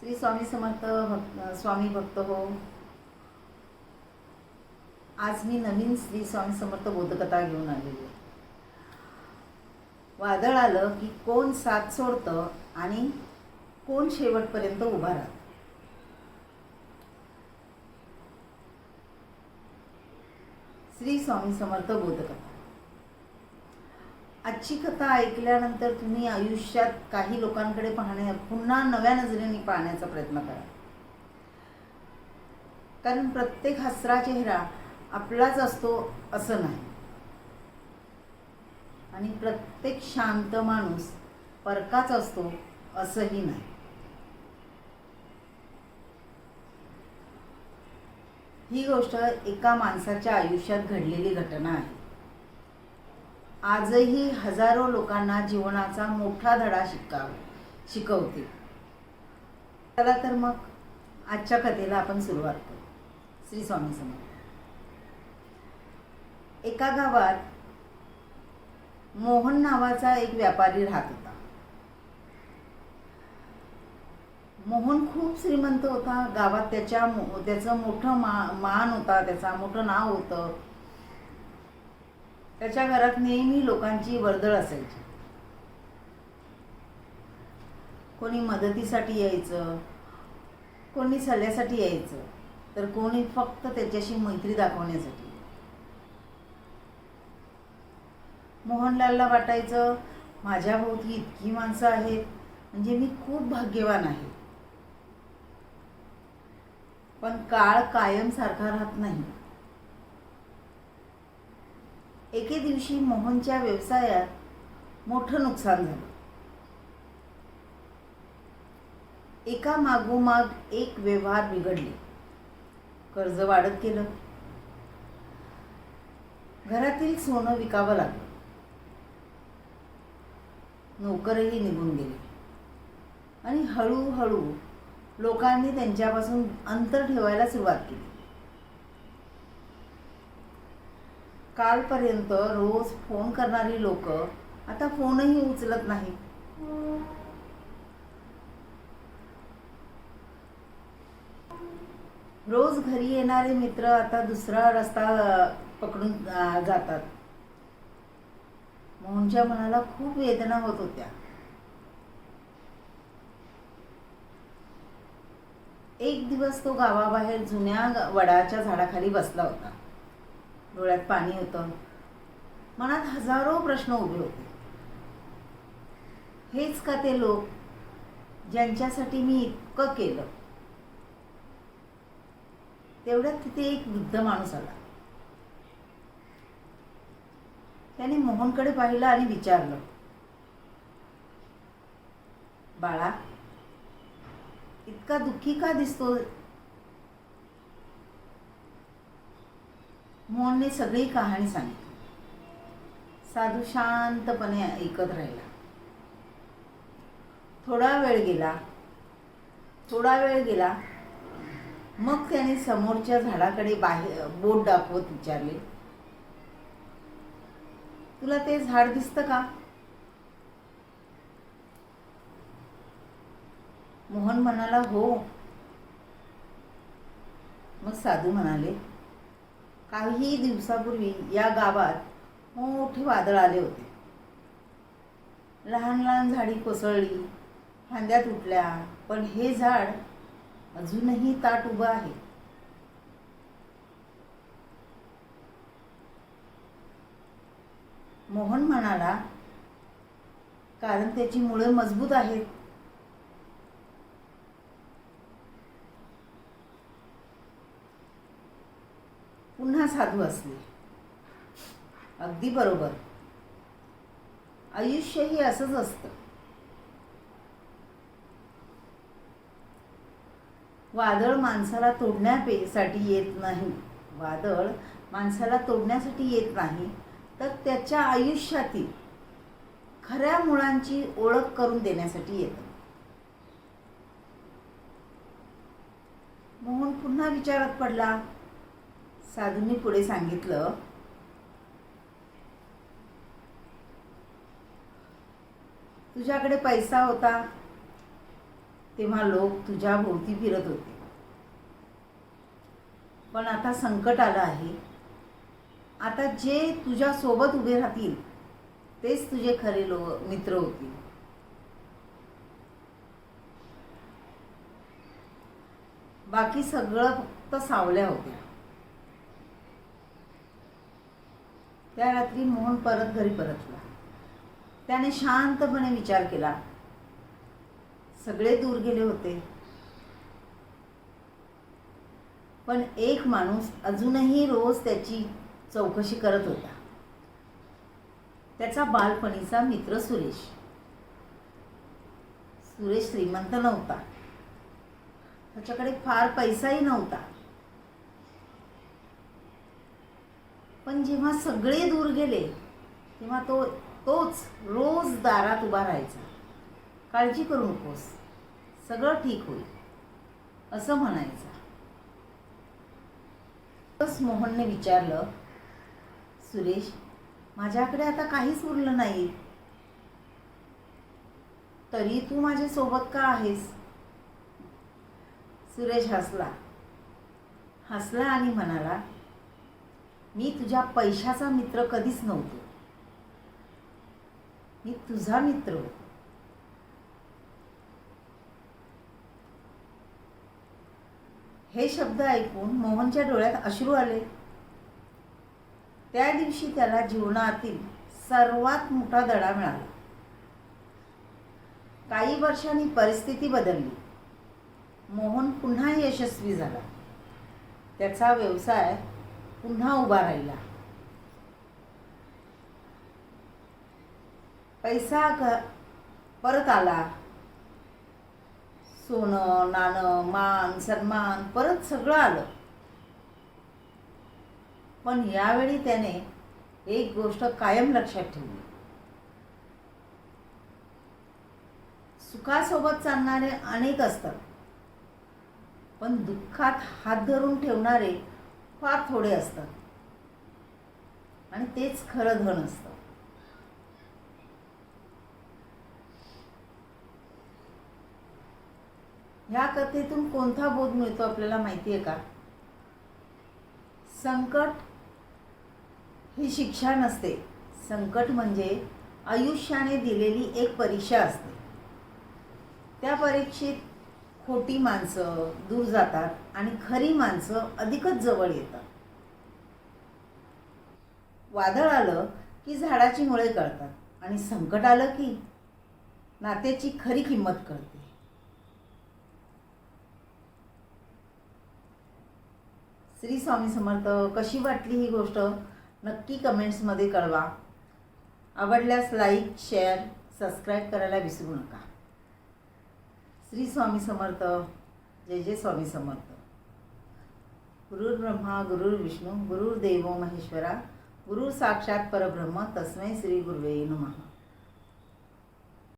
श्री स्वामी समर्थ स्वामी भक्त हो. आज मी नवीन श्री स्वामी समर्थ बोधकथा घेऊन आलेली आहे. वादळ आलं की कोण साथ सोडतं आणि कोण शेवटपर्यंत उभा राहतं. श्री स्वामी समर्थ बोधकथा. आजची कथा ऐकल्यानंतर तुम्ही आयुष्यात काही लोकांकडे पुन्हा नव्या नजरेने पाहण्याचा प्रयत्न करा. कारण प्रत्येक हसरा चेहरा आपलाच असतो असं नाही, आणि प्रत्येक शांत माणूस परकाच असतो असंही नाही. ही गोष्ट एका माणसाच्या आयुष्यात घडलेली घटना आहे. आजही हजारो लोकांना जीवनाचा मोठा धडा शिकवते. चला तर मग आजच्या कथेला आपण सुरुवात करू. श्री स्वामी समर्थ. एका गावात मोहन नावाचा एक व्यापारी राहत होता. मोहन खूप श्रीमंत होता. गावात त्याचं मोठं मान होता, त्याचं मोठं नाव होतं. त्याच्या घरात नेहमी लोकांची वर्दळ असायची. कोणी मदतीसाठी यायचं, कोणी सल्ल्यासाठी यायचं, तर कोणी फक्त त्याच्याशी मैत्री दाखवण्यासाठी. मोहनलालला वाटायचं, माझ्या भोवती इतकी माणसं आहेत म्हणजे मी खूप भाग्यवान आहे. पण काळ कायम सारखा राहत नाही. एके दिवशी मोहनच्या व्यवसायात मोठं नुकसान झालं. एका मागोमाग एक व्यवहार बिघडले. कर्ज वाढत गेलं. घरातील सोनं विकावं लागलं. नोकरही निघून गेले आणि हळूहळू लोकांनी त्यांच्यापासून अंतर ठेवायला सुरुवात केली. कालपर्यंत रोज फोन करणारी लोक आता फोनही उचलत नाही. रोज घरी येणारे मित्र आता दुसरा रस्ता पकडून जातात. मोहनच्या मनाला खूप वेदना होत होत्या. एक दिवस तो गावाबाहेर जुन्या वडाच्या झाडाखाली बसला होता. डोळ्यात पाणी होतं. मनात हजारो प्रश्न उभे होते. हेच का ते लोक ज्यांच्यासाठी मी इतकं केलं? तेवढ्यात तिथे एक वृद्ध माणूस आला. त्याने मोहनकडे पाहिलं आणि विचारलं, बाळा, इतका दुःखी का दिसतो? मोहनने सगळी कहाणी सांगितली. साधू शांतपणे ऐकत राहिला. थोडा वेळ गेला. मग त्याने समोरच्या झाडाकडे बोट दाखवत विचारले, तुला ते झाड दिसतं का? मोहन म्हणाला, हो. मग साधू म्हणाले, काही दिवसापूर्वी या गावात मोठे वादळ आले होते. लहान लहान झाडी कोसळली, फांद्या तुटल्या, पण हे झाड अजूनही ताठ उभं आहे. मोहन म्हणाला, कारण त्याची मुळे मजबूत आहेत. पुन्हा साधू असले, अगदी बरोबर. आयुष्यही असंच असतं. वादळ माणसाला तोडण्यासाठी येत नाही, तर त्याच्या आयुष्यातील खऱ्या मुळांची ओळख करून देण्यासाठी येतं. मोहन पुन्हा विचारात पडला. साधूंनी पुढे सांगितलं, तुझ्याकडे पैसा होता, तेव्हा लोक तुझ्या भोवती फिरत होते. पण आता संकट आलं आहे. आता जे तुझ्या सोबत उभे राहतील तेच तुझे खरे मित्र होतील. बाकी सगळं फक्त सावल्या होत्या. त्या रात्री मोहन परत घरी परतला. त्याने शांतपणे विचार केला. सगळे दूर गेले होते, पण एक माणूस अजूनही रोज त्याची चौकशी करत होता. त्याचा बालपणीचा मित्र सुरेश. सुरेश श्रीमंत नव्हता, त्याच्याकडे फार पैसाही नव्हता. पण जेव्हा सगळे दूर गेले तेव्हा तोच रोज दारात उभा राहायचा. काळजी करू नकोस, सगळं ठीक होईल असं म्हणायचा. बस मोहनने विचारलं, सुरेश, माझ्याकडे आता काहीच उरलं नाही, तरी तू माझ्या सोबत का आहेस? सुरेश हसला आणि म्हणाला, मी तुझ्या पैशाचा मित्र कधीच नव्हतो, मी तुझा मित्र होतो. हे शब्द ऐकून मोहनच्या डोळ्यात अश्रू आले. त्या दिवशी त्याला जीवनातील सर्वात मोठा धडा मिळाला. काही वर्षांनी परिस्थिती बदलली. मोहन पुन्हा यशस्वी झाला. त्याचा व्यवसाय पुन्हा उभा राहिला. पैसा परत आला. सोनं नाणं मान सन्मान परत सगळं आलं. पण यावेळी त्याने एक गोष्ट कायम लक्षात ठेवली. सुखासोबत चालणारे अनेक असतात, पण दुःखात हात धरून ठेवणारे फार थोडे असतात. आणि तेच खरं धन असतं. ह्या कथेतून कोणता बोध मिळतो आपल्याला माहिती आहे का? संकट ही शिक्षा नसते. संकट म्हणजे आयुष्याने दिलेली एक परीक्षा असते. त्या परीक्षेत खोटी माणसं दूर जातात आणि खरी माणसं अधिकच जवळ येतात. वादळ आलं की झाडाची मुळे कळतात आणि संकट आलं की नात्याची खरी किंमत कळते. श्री स्वामी समर्थ. कशी वाटली ही गोष्ट नक्की कमेंट्समध्ये कळवा. आवडल्यास लाईक शेअर सबस्क्राईब करायला विसरू नका. श्री स्वामी समर्थ. जय जय स्वामी समर्थ. गुरुर्ब्रह्मा गुरुर्विष्णू गुरुर्देवो महेश्वरा गुरु साक्षात परब्रह्म तस्मै श्री गुरुवे नमः.